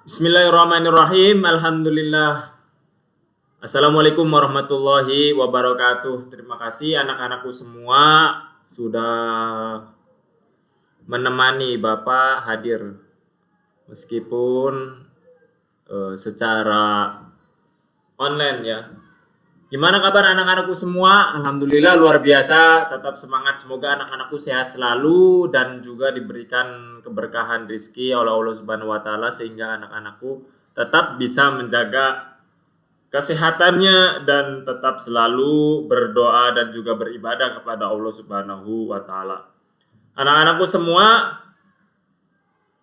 Bismillahirrahmanirrahim. Alhamdulillah. Assalamualaikum warahmatullahi wabarakatuh. Terima kasih anak-anakku semua sudah menemani Bapak hadir meskipun secara online ya. Gimana kabar anak-anakku semua? Alhamdulillah luar biasa, tetap semangat. Semoga anak-anakku sehat selalu dan juga diberikan keberkahan rezeki oleh Allah Subhanahu wa taala sehingga anak-anakku tetap bisa menjaga kesehatannya dan tetap selalu berdoa dan juga beribadah kepada Allah Subhanahu wa taala. Anak-anakku semua,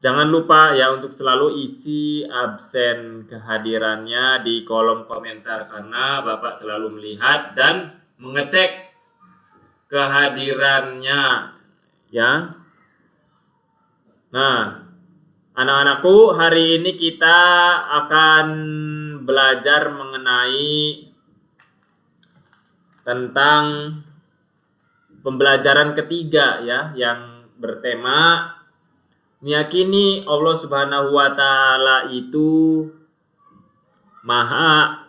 jangan lupa ya untuk selalu isi absen kehadirannya di kolom komentar karena Bapak selalu melihat dan mengecek kehadirannya ya. Nah, anak-anakku, hari ini kita akan belajar mengenai tentang pembelajaran ketiga ya yang bertema meyakini Allah Subhanahu wa taala itu Maha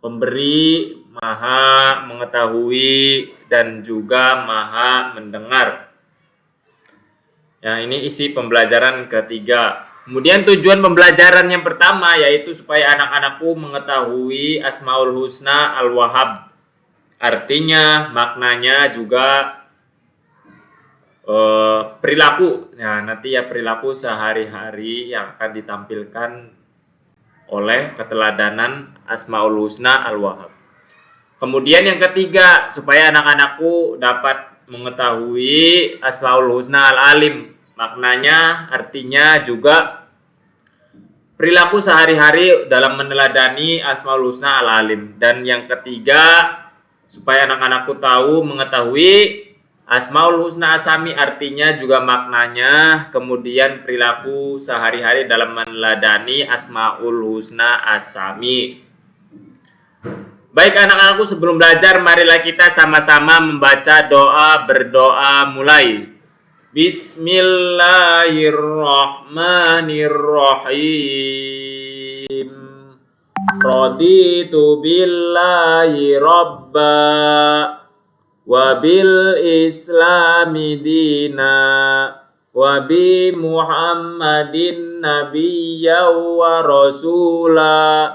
Pemberi, Maha Mengetahui dan juga Maha Mendengar. Ya, ini isi pembelajaran ketiga. Kemudian tujuan pembelajaran yang pertama yaitu supaya anak-anakku mengetahui Asmaul Husna Al-Wahhab. Artinya, maknanya juga perilaku. Nah, nanti ya perilaku sehari-hari yang akan ditampilkan oleh keteladanan Asmaul Husna Al-Wahhab. Kemudian yang ketiga, supaya anak-anakku dapat mengetahui Asmaul Husna Al-Alim. Maknanya artinya juga perilaku sehari-hari dalam meneladani Asmaul Husna Al-Alim. Dan yang ketiga, supaya anak-anakku tahu mengetahui Asmaul Husna Asami artinya juga maknanya, kemudian perilaku sehari-hari dalam meneladani Asmaul Husna Asami. Baik anak-anakku, sebelum belajar marilah kita sama-sama membaca doa berdoa mulai. Bismillahirrahmanirrahim. Raditu billahi rabba wa bil islami dina wa bi muhammadin nabiyya wa rasula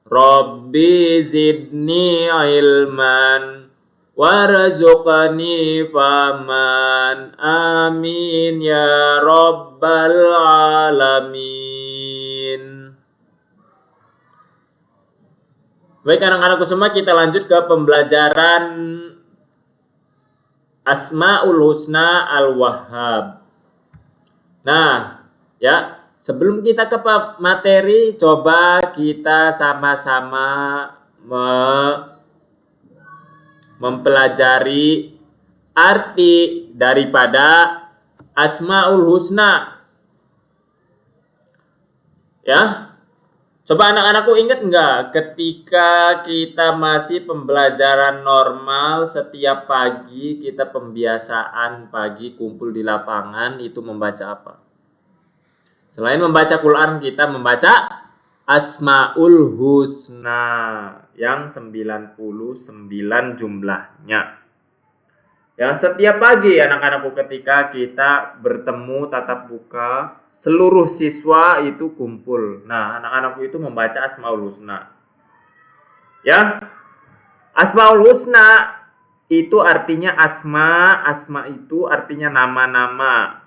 rabbi zidni ilman warzuqni faman amin ya rabbal alamin. Baik anak-anakku semua, kita lanjut ke pembelajaran Asmaul Husna Al-Wahhab. Nah, ya, sebelum kita ke materi, coba kita sama-sama mempelajari arti daripada Asmaul Husna. Ya, coba anak-anakku ingat nggak ketika kita masih pembelajaran normal setiap pagi kita pembiasaan pagi kumpul di lapangan itu membaca apa? Selain membaca Quran kita membaca Asmaul Husna yang 99 jumlahnya. Ya, setiap pagi anak-anakku ketika kita bertemu tatap muka, seluruh siswa itu kumpul. Nah, anak-anakku itu membaca Asmaul Husna. Ya. Asmaul Husna itu artinya asma itu artinya nama-nama.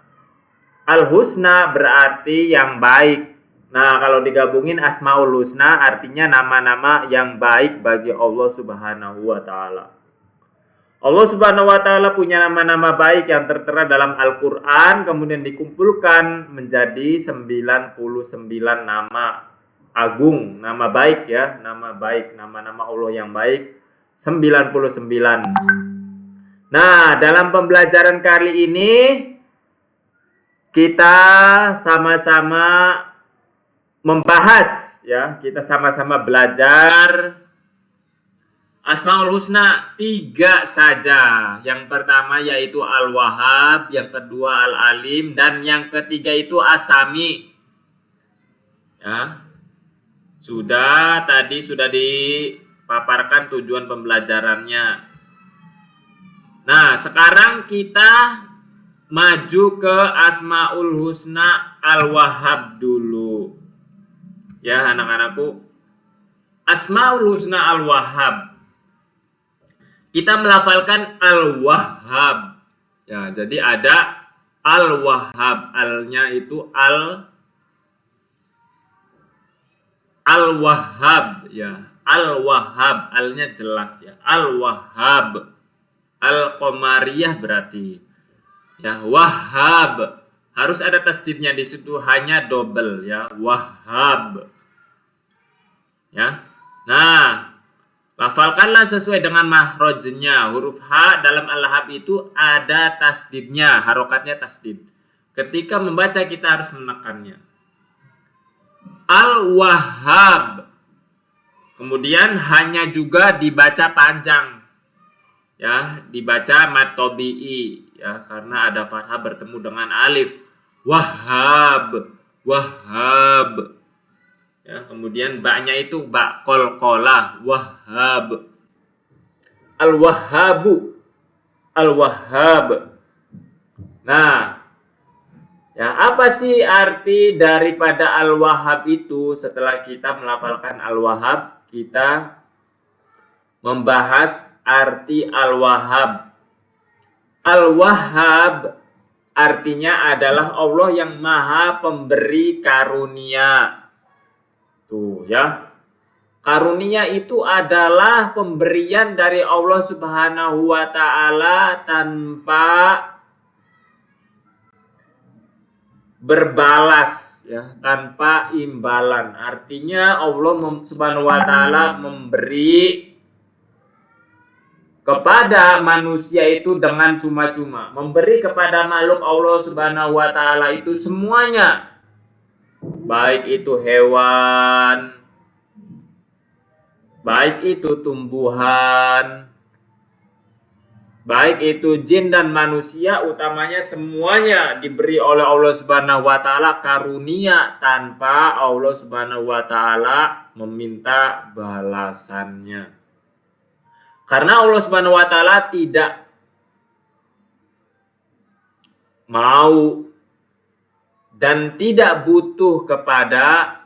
Al-Husna berarti yang baik. Nah, kalau digabungin Asmaul Husna artinya nama-nama yang baik bagi Allah Subhanahu wa taala. Allah Subhanahu wa taala punya nama-nama baik yang tertera dalam Al-Qur'an kemudian dikumpulkan menjadi 99 nama agung, nama baik ya, nama baik, nama-nama Allah yang baik 99. Nah, dalam pembelajaran kali ini kita sama-sama membahas ya, kita sama-sama belajar Asmaul Husna 3 saja. Yang pertama yaitu Al-Wahhab, yang kedua Al-Alim, dan yang ketiga itu Asami. Ya. Sudah dipaparkan tujuan pembelajarannya. Nah, sekarang kita maju ke Asmaul Husna Al-Wahhab dulu. Ya, anak-anakku. Asmaul Husna Al-Wahhab. Kita melafalkan Al-Wahhab. Ya, jadi ada Al-Wahhab. Al-nya itu Al-Wahhab, ya. Al-Wahhab, Al-nya jelas ya. Al-Wahhab. Al-Qamariyah berarti. Ya, Wahhab. Harus ada tasdidnya di situ, hanya double ya. Wahhab. Ya. Nah, lafalkanlah sesuai dengan mahrojnya. Huruf H dalam al-hab itu ada tasdidnya, harokatnya tasdid. Ketika membaca kita harus menekannya. Al-Wahhab. Kemudian hanya juga dibaca panjang. Ya, dibaca mad tabi'i ya, karena ada fathah bertemu dengan alif. Wahhab. Wahhab. Ya, kemudian ba-nya itu ba qalqalah. Wahhab. Al-Wahhabu. Al-Wahhab. Nah, ya, apa sih arti daripada Al-Wahhab itu? Setelah kita melafalkan Al-Wahhab, kita membahas arti Al-Wahhab. Al-Wahhab artinya adalah Allah yang Maha Pemberi Karunia. Tuh ya. Karunia itu adalah pemberian dari Allah Subhanahu wa taala tanpa berbalas ya, tanpa imbalan. Artinya Allah Subhanahu wa taala memberi kepada manusia itu dengan cuma-cuma. Memberi kepada makhluk Allah Subhanahu wa taala itu semuanya. Baik itu hewan, baik itu tumbuhan, baik itu jin dan manusia, utamanya semuanya diberi oleh Allah Subhanahu wa taala karunia tanpa Allah Subhanahu wa taala meminta balasannya. Karena Allah Subhanahu wa taala tidak mau dan tidak butuh kepada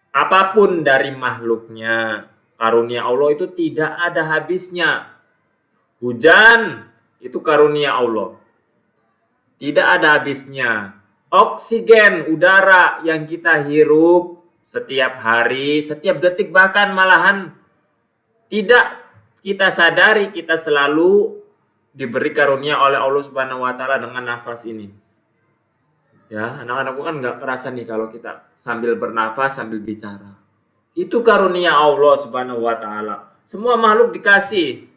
apapun dari makhluknya. Karunia Allah itu tidak ada habisnya. Hujan itu karunia Allah. Tidak ada habisnya. Oksigen, udara yang kita hirup setiap hari, setiap detik, bahkan malahan tidak kita sadari, kita selalu diberi karunia oleh Allah Subhanahu wa taala dengan nafas ini. Ya, anak-anakku kan nggak kerasa nih kalau kita sambil bernafas, sambil bicara. Itu karunia Allah Subhanahu wa taala. Semua makhluk dikasih.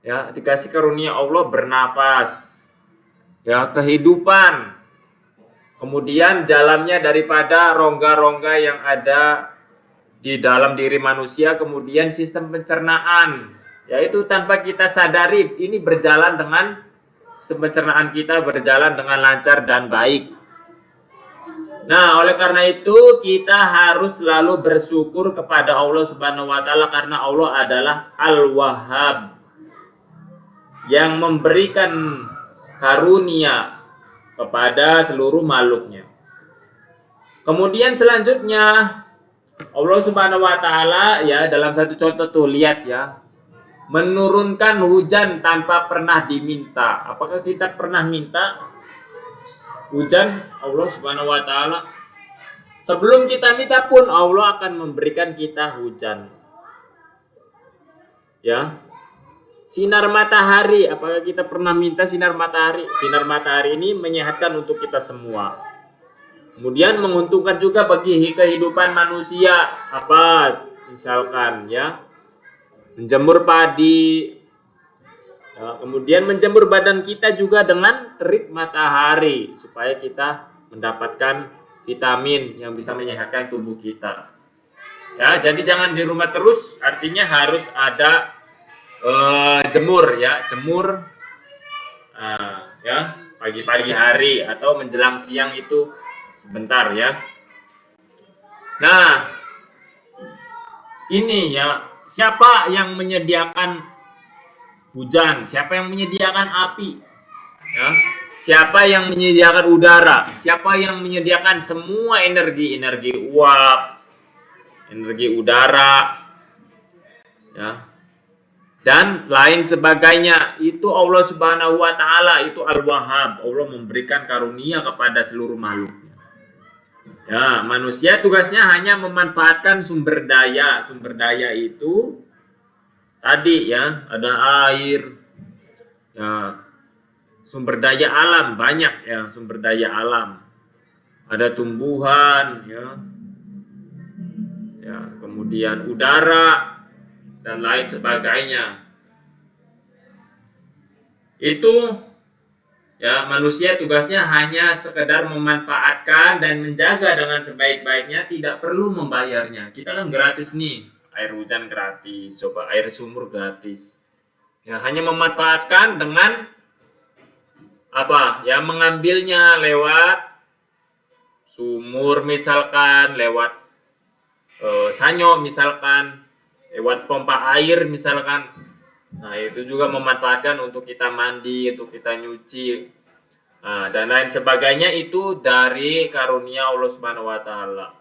Ya, dikasih karunia Allah bernafas. Ya, kehidupan. Kemudian jalannya daripada rongga-rongga yang ada di dalam diri manusia, kemudian sistem pencernaan. Yaitu tanpa kita sadari ini berjalan dengan sistem pencernaan kita berjalan dengan lancar dan baik. Nah, oleh karena itu kita harus selalu bersyukur kepada Allah Subhanahu wa taala karena Allah adalah Al-Wahhab yang memberikan karunia kepada seluruh makhluknya. Kemudian selanjutnya Allah Subhanahu wa taala ya dalam satu contoh tuh lihat ya, menurunkan hujan tanpa pernah diminta. Apakah kita pernah minta hujan Allah Subhanahu wa taala? Sebelum kita minta pun Allah akan memberikan kita hujan. Ya. Sinar matahari, apakah kita pernah minta sinar matahari? Sinar matahari ini menyehatkan untuk kita semua. Kemudian menguntungkan juga bagi kehidupan manusia. Apa? Misalkan ya, menjemur padi. Ya, kemudian menjemur badan kita juga dengan terik matahari supaya kita mendapatkan vitamin yang bisa menyehatkan tubuh kita. Ya, jadi jangan di rumah terus, artinya harus ada jemur ya, jemur ya pagi-pagi hari atau menjelang siang itu sebentar ya. Nah, ini ya, siapa yang menyediakan hujan? Siapa yang menyediakan api? Ya. Siapa yang menyediakan udara? Siapa yang menyediakan semua energi, energi uap, energi udara, ya, dan lain sebagainya. Itu Allah Subhanahu wa taala, itu Al-Wahhab. Allah memberikan karunia kepada seluruh makhluknya. Ya, manusia tugasnya hanya memanfaatkan sumber daya. Sumber daya itu tadi ya, ada air, ya, sumber daya alam banyak ya, sumber daya alam. Ada tumbuhan ya, kemudian udara dan lain sebagainya. Itu ya, manusia tugasnya hanya sekedar memanfaatkan dan menjaga dengan sebaik-baiknya, tidak perlu membayarnya. Kita kan gratis nih, air hujan gratis, coba air sumur gratis. Ya, hanya memanfaatkan dengan apa? Ya, mengambilnya lewat sumur misalkan, lewat sanyo misalkan, lewat pompa air misalkan. Nah, itu juga memanfaatkan untuk kita mandi, untuk kita nyuci, dan lain sebagainya. Itu dari karunia Allah Subhanahu wa taala.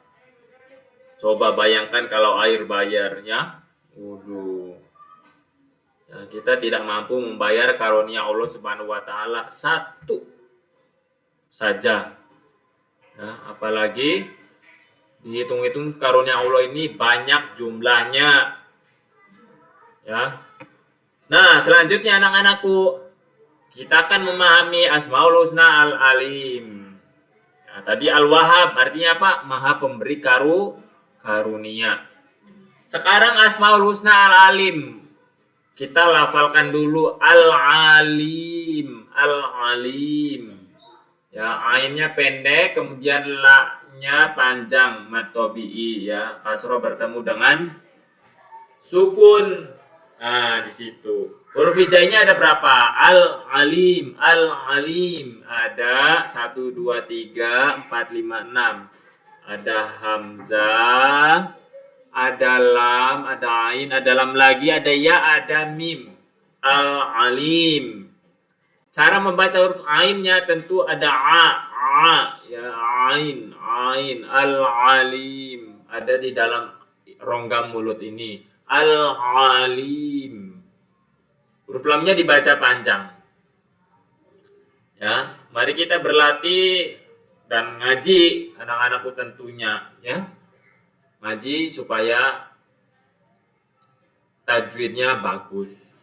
Coba bayangkan kalau air bayarnya, waduh. Ya, kita tidak mampu membayar karunia Allah Subhanahu wa taala satu saja. Ya, apalagi dihitung-hitung karunia Allah ini banyak jumlahnya. Ya. Nah, selanjutnya anak-anakku, kita akan memahami Asmaul Husna Al-Alim. Nah, tadi Al-Wahhab artinya apa? Maha pemberi karunia. Sekarang Asmaul Husna Al-Alim. Kita lafalkan dulu Al-Alim. Al-Alim. Ya, ainnya pendek, kemudian la-nya panjang, mad tabi'i ya. Kasroh bertemu dengan sukun. Nah, di situ. Huruf hijainya ada berapa? Al-Alim. Al-Alim. Ada 1, 2, 3, 4, 5, 6. Ada Hamzah. Ada lam. Ada ain. Ada lam lagi. Ada ya. Ada mim. Al-Alim. Cara membaca huruf ainnya tentu ada a. A. Ya, ain. Ain. Al-Alim. Ada di dalam rongga mulut ini. Al-Alim. Huruf lamnya dibaca panjang. Ya, mari kita berlatih dan ngaji anak-anakku tentunya ya. Ngaji supaya tajwidnya bagus.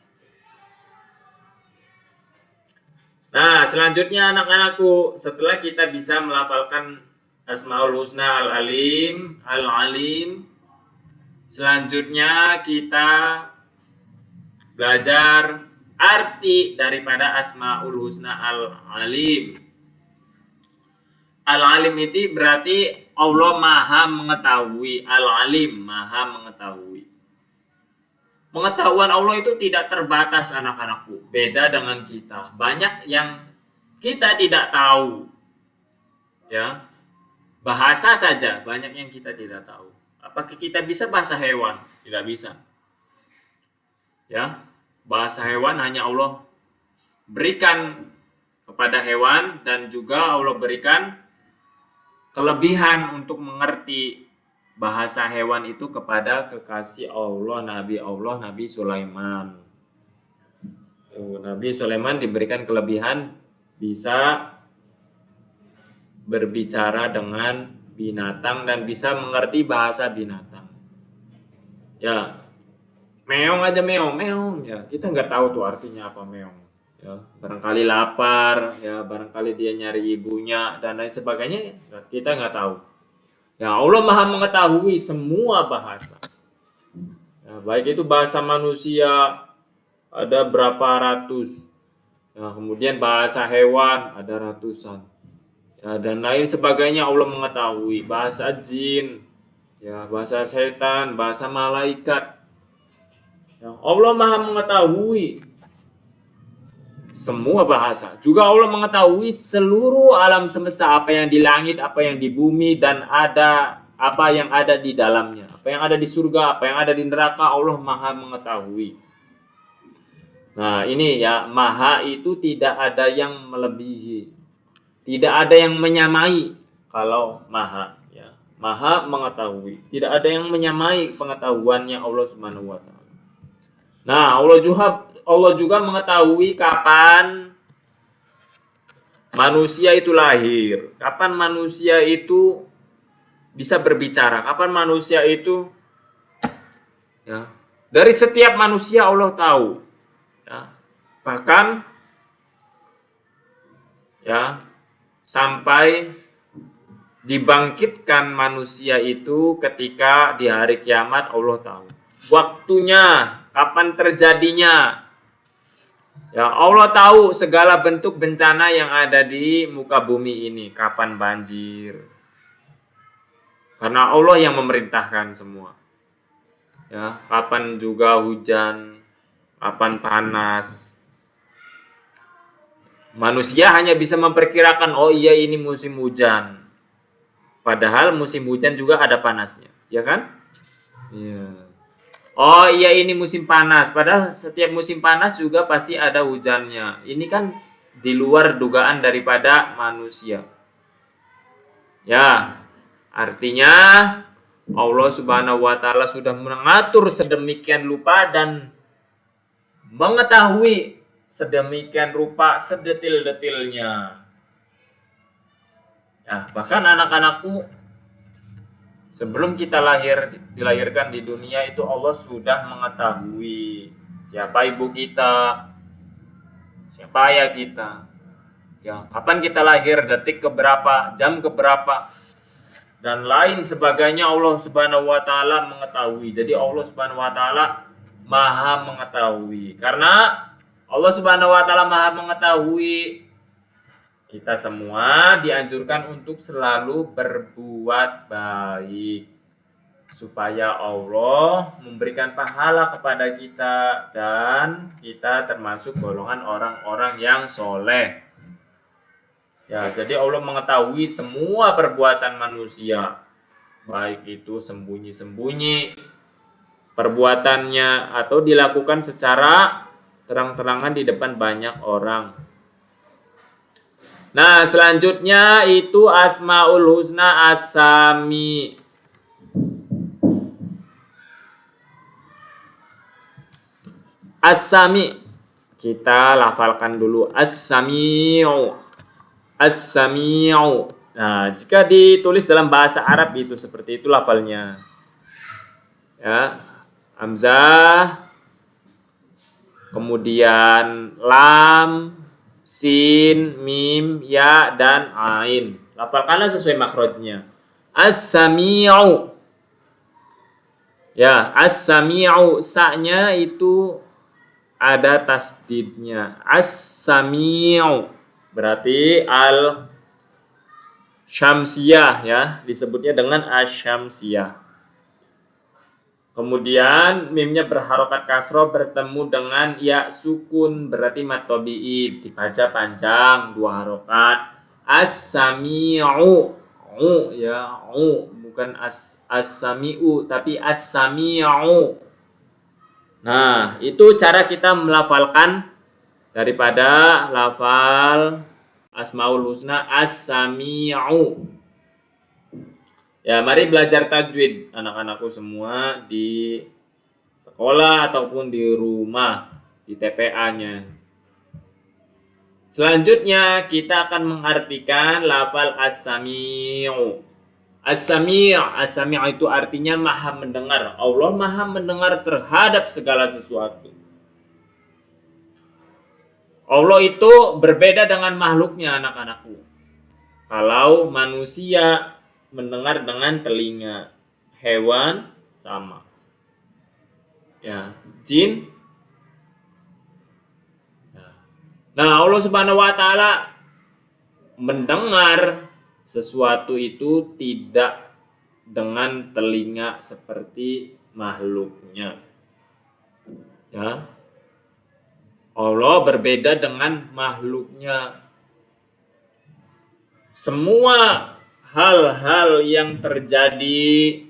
Nah, selanjutnya anak-anakku, setelah kita bisa melafalkan Asmaul Husna Al-Alim, Al-Alim, selanjutnya kita belajar arti daripada Asmaul Husna Al-Alim. Al-Alim itu berarti Allah Maha mengetahui. Al-Alim, Maha mengetahui. Pengetahuan Allah itu tidak terbatas anak-anakku. Beda dengan kita. Banyak yang kita tidak tahu. Ya. Bahasa saja banyak yang kita tidak tahu. Apakah kita bisa bahasa hewan? Tidak bisa. Ya, bahasa hewan hanya Allah berikan kepada hewan, dan juga Allah berikan kelebihan untuk mengerti bahasa hewan itu kepada kekasih Allah Nabi Sulaiman. Nabi Sulaiman diberikan kelebihan bisa berbicara dengan binatang dan bisa mengerti bahasa binatang. Ya, meong aja meong ya, kita nggak tahu tuh artinya apa meong ya. Barangkali lapar ya, barangkali dia nyari ibunya dan lain sebagainya, kita nggak tahu ya. Allah Maha mengetahui semua bahasa ya, baik itu bahasa manusia ada berapa ratus ya, kemudian bahasa hewan ada ratusan ya, dan lain sebagainya. Allah mengetahui bahasa jin ya, bahasa setan, bahasa malaikat. Allah Maha mengetahui semua bahasa. Juga Allah mengetahui seluruh alam semesta, apa yang di langit, apa yang di bumi, dan ada apa yang ada di dalamnya, apa yang ada di surga, apa yang ada di neraka, Allah Maha mengetahui. Nah, ini ya, maha itu tidak ada yang melebihi, tidak ada yang menyamai. Kalau maha, ya, maha mengetahui, tidak ada yang menyamai pengetahuannya Allah Subhanahu wa taala. Nah, Allah juga mengetahui kapan manusia itu lahir, kapan manusia itu bisa berbicara, kapan manusia itu, ya, dari setiap manusia Allah tahu, ya. Bahkan, ya, sampai dibangkitkan manusia itu ketika di hari kiamat Allah tahu waktunya, kapan terjadinya. Ya, Allah tahu segala bentuk bencana yang ada di muka bumi ini, kapan banjir. Karena Allah yang memerintahkan semua. Ya, kapan juga hujan, kapan panas. Manusia hanya bisa memperkirakan, oh iya ini musim hujan. Padahal musim hujan juga ada panasnya, ya kan? Iya. Oh iya ini musim panas, padahal setiap musim panas juga pasti ada hujannya. Ini kan di luar dugaan daripada manusia. Ya, artinya Allah Subhanahu wa taala sudah mengatur sedemikian rupa dan mengetahui sedemikian rupa sedetil-detilnya. Ya, bahkan anak-anakku sebelum kita dilahirkan di dunia itu Allah sudah mengetahui siapa ibu kita, siapa ayah kita, ya, kapan kita lahir, detik keberapa, jam keberapa, dan lain sebagainya Allah Subhanahu wa taala mengetahui. Jadi Allah Subhanahu wa taala Maha mengetahui. Karena Allah Subhanahu wa taala Maha mengetahui, kita semua dianjurkan untuk selalu berbuat baik supaya Allah memberikan pahala kepada kita dan kita termasuk golongan orang-orang yang soleh. Ya, jadi Allah mengetahui semua perbuatan manusia, baik itu sembunyi-sembunyi perbuatannya atau dilakukan secara terang-terangan di depan banyak orang. Nah, selanjutnya itu Asmaul Husna As-Sami. As-Sami. Kita lafalkan dulu As-Sami'u. As-Sami'u. Nah, jika ditulis dalam bahasa Arab itu seperti itu lafalnya. Ya. Hamzah, kemudian lam, sin, mim, ya, dan ain. Lafalkanlah sesuai makhrajnya. As-Sami'u. Ya, as-Sami'u, sa-nya itu ada tasdidnya. As-Sami'u. Berarti al-Syamsiyah, ya, disebutnya dengan asy-Syamsiyah. Kemudian mimnya berharokat kasroh bertemu dengan ya sukun, berarti mad tabi'i, dibaca panjang 2 harokat. As-Sami'u, ya, bukan as-Sami'u tapi as-Sami'u. Nah, itu cara kita melafalkan daripada lafal Asmaul Husna As-Sami'u. Ya, mari belajar tajwid anak-anakku semua di sekolah ataupun di rumah, di TPA-nya. Selanjutnya kita akan mengartikan lafal as-sami'u. As-sami' itu artinya maha mendengar. Allah maha mendengar terhadap segala sesuatu. Allah itu berbeda dengan makhluknya anak-anakku. Kalau manusia mendengar dengan telinga, hewan sama. Ya, jin. Nah, Allah Subhanahu wa taala mendengar sesuatu itu tidak dengan telinga seperti makhluknya. Ya. Allah berbeda dengan makhluknya. Semua hal-hal yang terjadi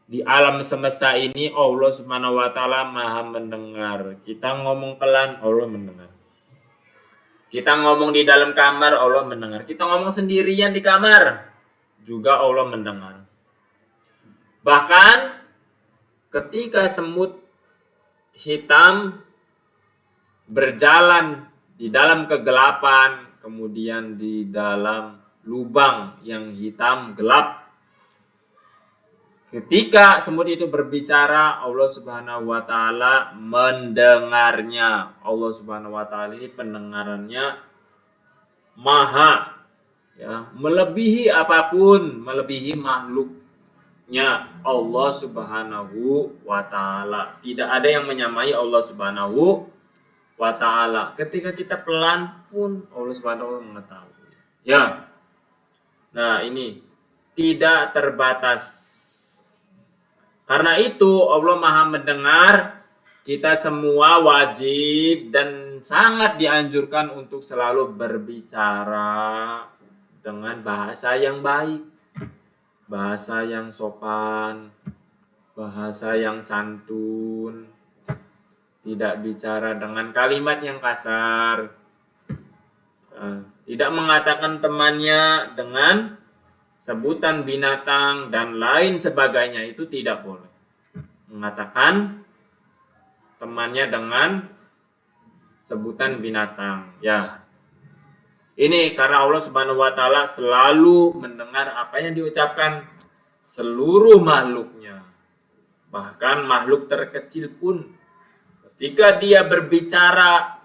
di alam semesta ini, Allah Subhanahu wa taala Maha mendengar. Kita ngomong pelan, Allah mendengar. Kita ngomong di dalam kamar, Allah mendengar. Kita ngomong sendirian di kamar, juga Allah mendengar. Bahkan ketika semut hitam berjalan di dalam kegelapan, kemudian di dalam lubang yang hitam gelap, ketika semut itu berbicara, Allah Subhanahu wa taala mendengarnya. Allah Subhanahu wa taala ini pendengarannya maha, ya, melebihi apapun, melebihi makhluknya Allah Subhanahu wa taala. Tidak ada yang menyamai Allah Subhanahu wa taala. Ketika kita pelan pun Allah Subhanahu wa taala mengetahui. Ya. Nah, ini tidak terbatas. Karena itu Allah Maha mendengar. Kita semua wajib dan sangat dianjurkan untuk selalu berbicara dengan bahasa yang baik, bahasa yang sopan, bahasa yang santun, tidak bicara dengan kalimat yang kasar, tidak mengatakan temannya dengan sebutan binatang dan lain sebagainya, itu tidak boleh. Mengatakan temannya dengan sebutan binatang, ya. Ini karena Allah Subhanahu wa taala selalu mendengar apa yang diucapkan seluruh makhluknya. Bahkan makhluk terkecil pun ketika dia berbicara,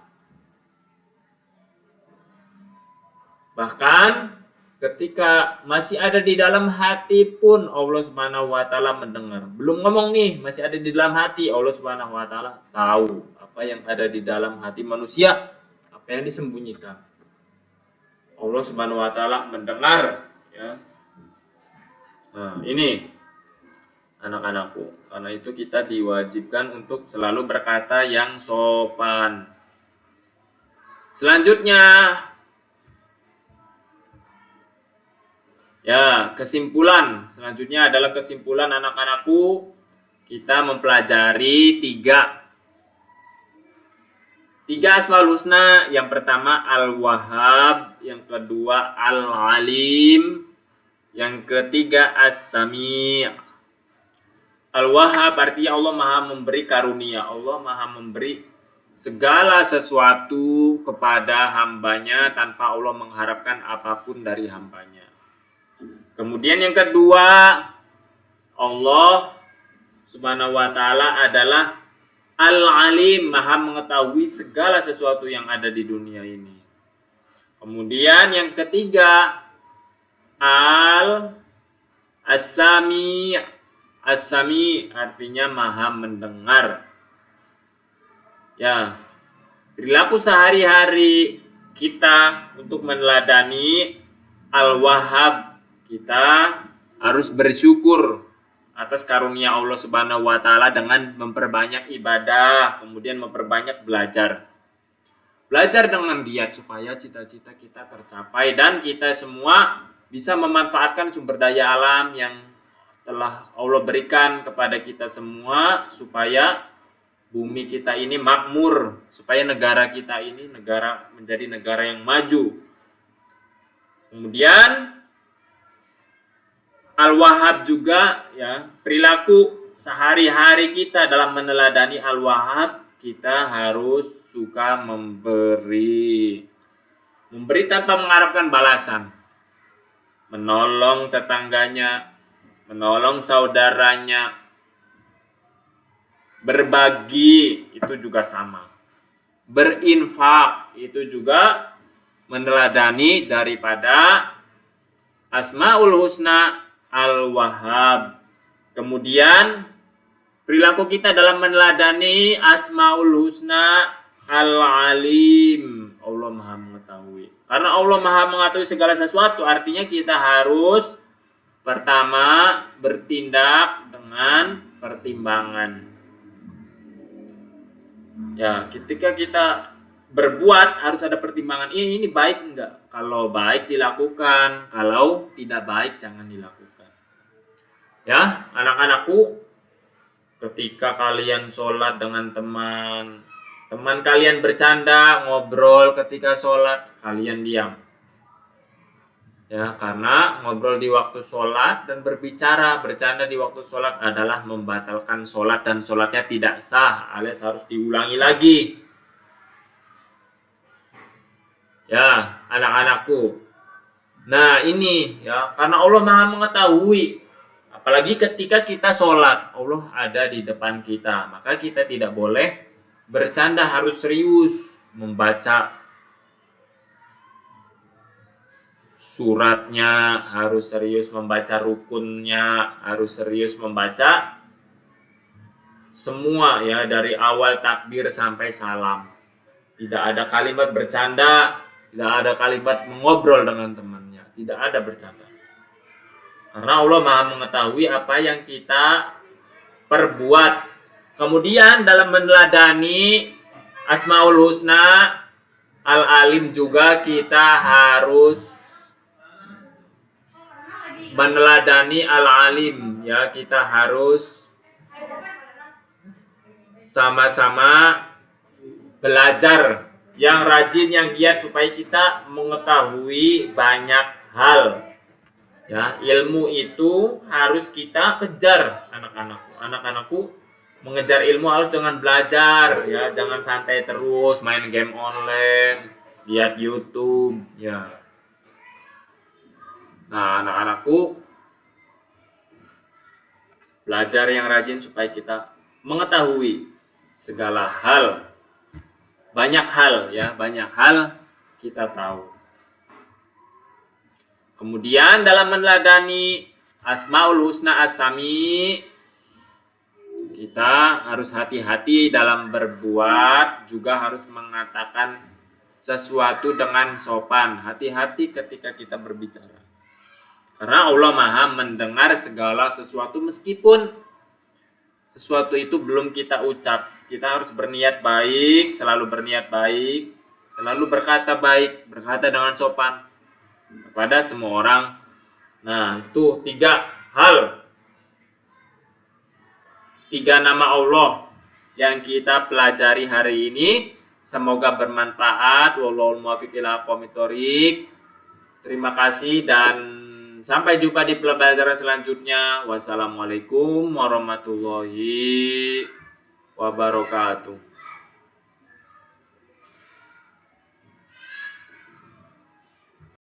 bahkan ketika masih ada di dalam hati pun Allah Subhanahu wa taala mendengar. Belum ngomong nih, masih ada di dalam hati, Allah Subhanahu wa taala tahu apa yang ada di dalam hati manusia, apa yang disembunyikan. Allah Subhanahu wa taala mendengar, ya. Nah, ini anak-anakku, karena itu kita diwajibkan untuk selalu berkata yang sopan. Selanjutnya, ya, kesimpulan. Selanjutnya adalah kesimpulan anak-anakku. Kita mempelajari tiga Asmaul Husna. Yang pertama Al-Wahhab, yang kedua Al-Alim, yang ketiga As-Sami'. Al-Wahhab artinya Allah Maha memberi karunia. Allah Maha memberi segala sesuatu kepada hambanya tanpa Allah mengharapkan apapun dari hambanya. Kemudian yang kedua, Allah Subhanahu wa taala adalah Al-Alim, Maha mengetahui segala sesuatu yang ada di dunia ini. Kemudian yang ketiga, As-Sami'. As-Sami' artinya Maha mendengar. Ya, perilaku sehari-hari kita untuk meneladani Al-Wahhab, kita harus bersyukur atas karunia Allah Subhanahu wa taala dengan memperbanyak ibadah, kemudian memperbanyak belajar. Belajar dengan giat supaya cita-cita kita tercapai dan kita semua bisa memanfaatkan sumber daya alam yang telah Allah berikan kepada kita semua supaya bumi kita ini makmur, supaya negara kita ini menjadi negara yang maju. Kemudian Al-Wahhab juga, ya, perilaku sehari-hari kita dalam meneladani Al-Wahhab, kita harus suka memberi tanpa mengharapkan balasan, menolong tetangganya, menolong saudaranya, berbagi itu juga sama, berinfak itu juga meneladani daripada Asmaul Husna Al-Wahhab. Kemudian perilaku kita dalam meneladani Asmaul Husna Al-Alim, Allah Maha mengetahui. Karena Allah Maha mengetahui segala sesuatu, artinya kita harus pertama bertindak dengan pertimbangan. Ya, ketika kita berbuat harus ada pertimbangan, ini baik enggak. Kalau baik dilakukan, kalau tidak baik jangan dilakukan. Ya, anak-anakku, ketika kalian sholat dengan teman, teman kalian bercanda, ngobrol ketika sholat, kalian diam. Ya, karena ngobrol di waktu sholat dan bercanda di waktu sholat adalah membatalkan sholat dan sholatnya tidak sah, alias harus diulangi lagi. Ya, anak-anakku. Nah, ini ya, karena Allah Maha mengetahui. Apalagi ketika kita sholat, Allah ada di depan kita. Maka kita tidak boleh bercanda, harus serius membaca suratnya, harus serius membaca rukunnya, harus serius membaca semua ya, dari awal takbir sampai salam. Tidak ada kalimat bercanda, tidak ada kalimat mengobrol dengan temannya, tidak ada bercanda. Karena Allah Maha mengetahui apa yang kita perbuat. Kemudian dalam meneladani Asmaul Husna, Al-Alim juga kita harus meneladani Al-Alim ya, kita harus sama-sama belajar, yang rajin, yang giat supaya kita mengetahui banyak hal. Ya, ilmu itu harus kita kejar, anak-anakku. Mengejar ilmu harus dengan belajar ya, jangan santai terus main game online, lihat YouTube ya. Nah, anak-anakku, belajar yang rajin supaya kita mengetahui segala hal. Banyak hal ya, banyak hal kita tahu. Kemudian dalam meneladani Asmaul Husna As-Sami, kita harus hati-hati dalam berbuat, juga harus mengatakan sesuatu dengan sopan. Hati-hati ketika kita berbicara. Karena Allah Maha mendengar segala sesuatu, meskipun sesuatu itu belum kita ucap. Kita harus berniat baik, selalu berniat baik, selalu berkata baik, berkata dengan sopan kepada semua orang. Nah, itu 3 hal, 3 nama Allah yang kita pelajari hari ini. Semoga bermanfaat. Wallahul muwaffiq ila aqwamit thoriq. Terima kasih dan sampai jumpa di pelajaran selanjutnya. Wassalamualaikum warahmatullahi wabarakatuh.